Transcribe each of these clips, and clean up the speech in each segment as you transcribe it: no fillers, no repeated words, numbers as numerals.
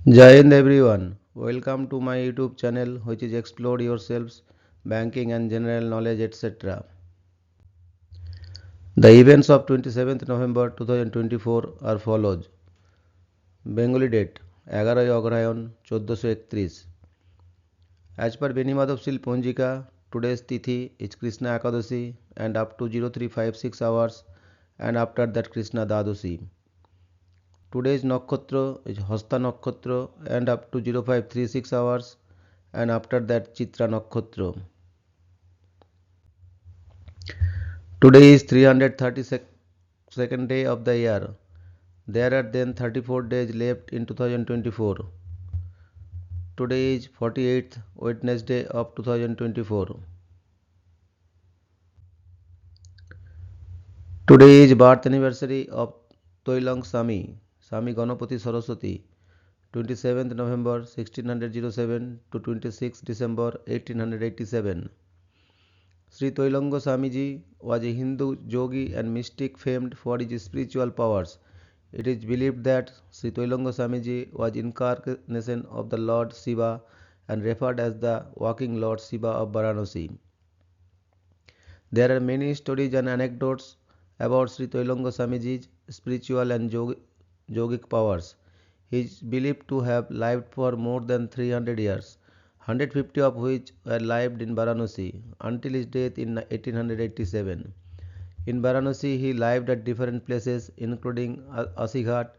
Jai Hind everyone. Welcome to my YouTube channel which is Explore Yourselves, Banking and General Knowledge etc. The events of 27th November 2024 are follows. Bengali date 11 Agrahayan 1431. As per Benimadopsil Ponjika, today's Tithi is Krishna Ekadashi and up to 0356 hours and after that Krishna Dadoshi. Today's Nakshatra is Hasta Nakshatra and up to 0536 hours and after that Chitra Nakshatra. Today is 332nd day of the year. There are then 34 days left in 2024. Today is 48th Wednesday of 2024. Today is birth anniversary of Toilang Sami, Sami Ganapati Saraswati, 27th November 1607 to 26th December 1887. Sri Toilanga Swamiji was a Hindu yogi and mystic famed for his spiritual powers. It is believed that Sri Toilanga Swamiji was incarnation of the Lord Shiva and referred as the walking Lord Shiva of Varanasi. There are many stories and anecdotes about Sri Toilanga Swamiji's spiritual and yogic powers. He is believed to have lived for more than 300 years, 150 of which were lived in Varanasi until his death in 1887. In Varanasi, he lived at different places including Asighat,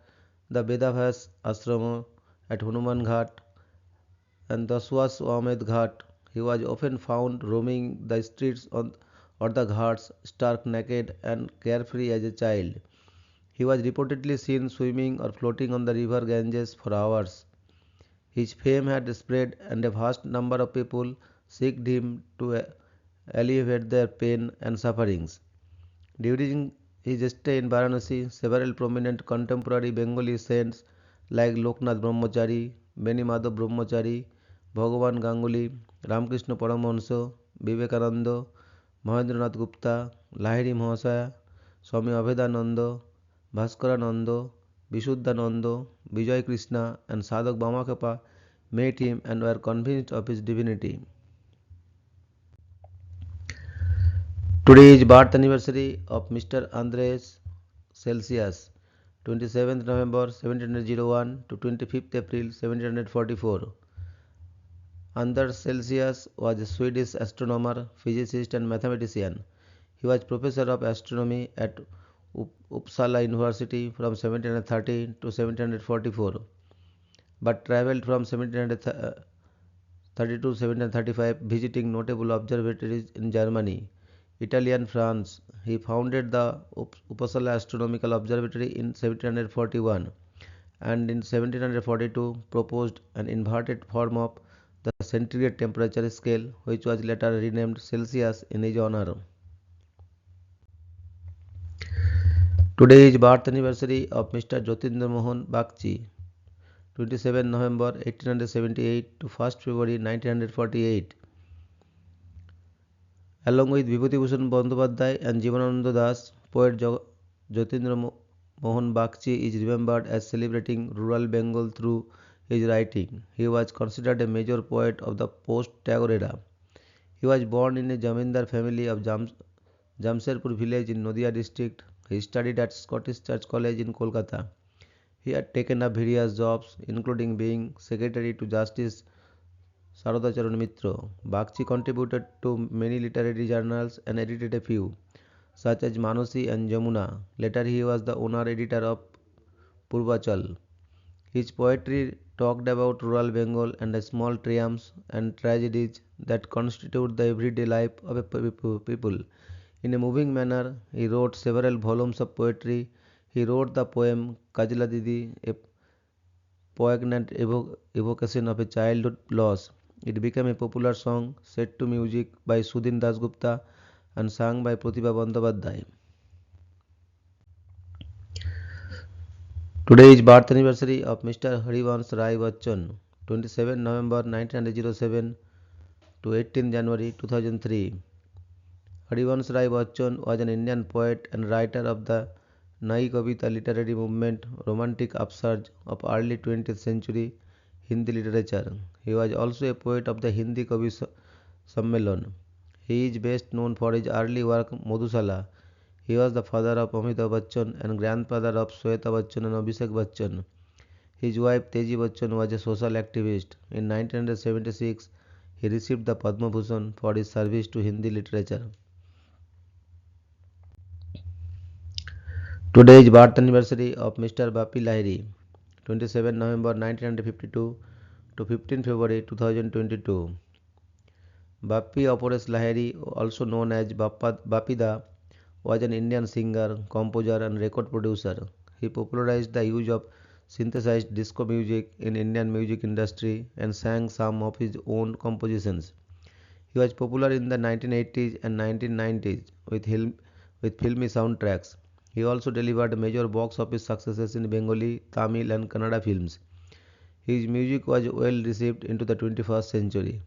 the Vedabhas Ashrama at Hanuman Ghat, and the Swaswamed Ghat. He was often found roaming the streets or the ghats stark naked and carefree as a child. He was reportedly seen swimming or floating on the river Ganges for hours. His fame had spread and a vast number of people sought him to alleviate their pain and sufferings. During his stay in Varanasi, several prominent contemporary Bengali saints like Loknath Brahmachari, Benimadhav Brahmachari, Bhagavan Ganguly, Ramakrishna Paramahansa, Vivekananda, Mahendranath Gupta, Lahiri Mahasaya, Swami Abhedananda, Bhaskarananda, Vishuddhananda, Vijay Krishna, and Sadhak Bhamakapa met him and were convinced of his divinity. Today is birth anniversary of Mr. Andres Celsius, 27th November 1701 to 25th April 1744. Anders Celsius was a Swedish astronomer, physicist and mathematician. He was professor of astronomy at Uppsala University from 1730 to 1744, but travelled from 1730 to 1735 visiting notable observatories in Germany, Italy and France. He founded the Uppsala Astronomical Observatory in 1741 and in 1742 proposed an inverted form of the centigrade temperature scale, which was later renamed Celsius in his honor. Today is birth anniversary of Mr. Jyotindra Mohan Bagchi, 27 November 1878 to 1st February 1948. Along with Vibhuti Bhushan Bandyopadhyay and Jivanananda Das, poet Jyotindra Mohan Bagchi is remembered as celebrating rural Bengal through his writing. He was considered a major poet of the post-Tagore era. He was born in a Jamindar family of Jamsherpur village in Nadia district. He studied at Scottish Church College in Kolkata. He had taken up various jobs, including being secretary to Justice Sarada Charan Mitra. Bagchi contributed to many literary journals and edited a few, such as Manasi and Jamuna. Later, he was the owner editor of Purvachal. His poetry talked about rural Bengal and the small triumphs and tragedies that constitute the everyday life of a people. In a moving manner, he wrote several volumes of poetry. He wrote the poem Kajla Didi, a poignant evocation of a childhood loss. It became a popular song set to music by Sudhin Dasgupta and sung by Pratibha Bandyopadhyay. Today is birth anniversary of Mr. Harivansh Rai Bachchan, 27 November 1907 to 18 January 2003. Harivansh Rai Bachchan was an Indian poet and writer of the Nai Kavita literary movement, romantic upsurge of early 20th century. Hindi literature. He was also a poet of the Hindi Sammelan. He is best known for his early work Madhusala. He was the father of Amitabh Bachchan and grandfather of Shweta Bachchan and Abhishek Bachchan. His wife Teji Bachchan was a social activist. In 1976, he received the Padma Bhushan for his service to Hindi literature. Today is birth anniversary of Mr. Bapi Lahiri, 27 November 1952 to 15 February 2022. Bapi Opores Lahiri, also known as Bapida, was an Indian singer, composer and record producer. He popularized the use of synthesized disco music in Indian music industry and sang some of his own compositions. He was popular in the 1980s and 1990s with filmy soundtracks. He also delivered major box office successes in Bengali, Tamil and Kannada films. His music was well received into the 21st century.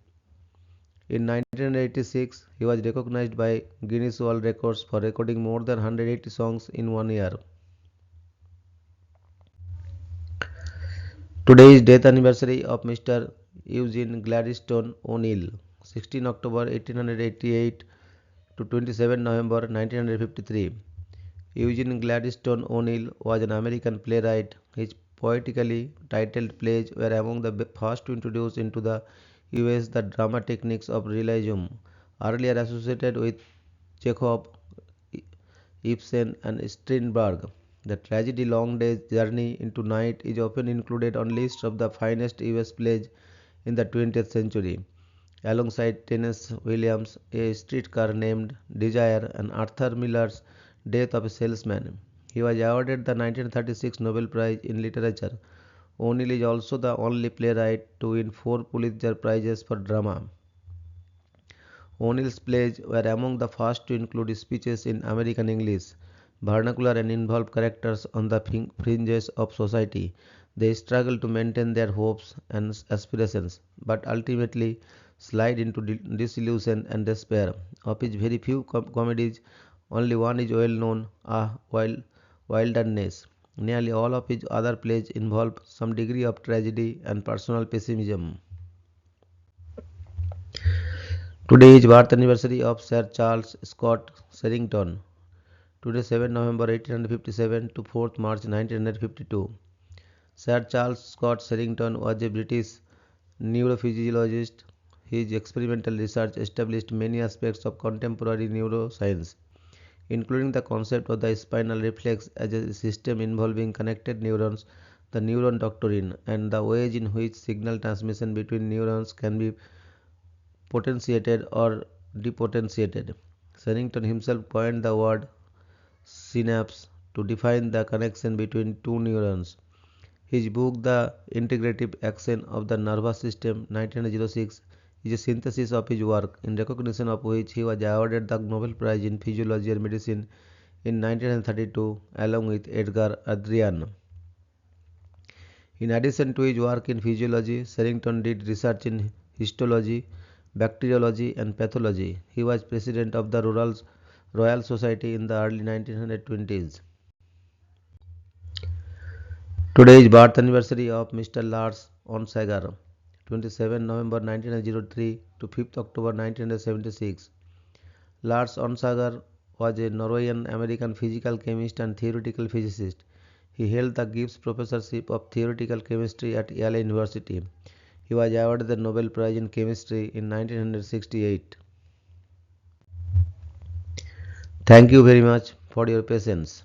In 1986, he was recognized by Guinness World Records for recording more than 180 songs in 1 year. Today is death anniversary of Mr. Eugene Gladstone O'Neill, 16 October 1888 to 27 November 1953. Eugene Gladstone O'Neill was an American playwright. His poetically titled plays were among the first to introduce into the US the drama techniques of realism, earlier associated with Chekhov, Ibsen, and Strindberg. The tragedy Long Day's Journey into Night is often included on lists of the finest US plays in the 20th century, alongside Tennessee Williams' A Streetcar Named Desire and Arthur Miller's Death of a Salesman. He was awarded the 1936 Nobel Prize in Literature. O'Neill is also the only playwright to win 4 Pulitzer Prizes for drama. O'Neill's plays were among the first to include speeches in American English, vernacular and involve characters on the fringes of society. They struggle to maintain their hopes and aspirations, but ultimately slide into disillusion and despair. Of his very few comedies, only one is well known, Wilderness. Nearly all of his other plays involve some degree of tragedy and personal pessimism. Today is birth anniversary of Sir Charles Scott Sherrington, 27 November 1857 to 4th March 1952. Sir Charles Scott Sherrington was a British neurophysiologist. His experimental research established many aspects of contemporary neuroscience, including the concept of the spinal reflex as a system involving connected neurons, the neuron doctrine, and the ways in which signal transmission between neurons can be potentiated or depotentiated. Sherrington himself coined the word synapse to define the connection between two neurons. His book, The Integrative Action of the Nervous System, 1906, is a synthesis of his work, in recognition of which he was awarded the Nobel Prize in Physiology and Medicine in 1932 along with Edgar Adrian. In addition to his work in physiology, Sherrington did research in histology, bacteriology and pathology. He was president of the Royal Society in the early 1920s. Today is birth anniversary of Mr. Lars Onsager, 27 November 1903 to 5th October 1976. Lars Onsager was a Norwegian-American physical chemist and theoretical physicist. He held the Gibbs Professorship of Theoretical Chemistry at Yale University. He was awarded the Nobel Prize in Chemistry in 1968. Thank you very much for your patience.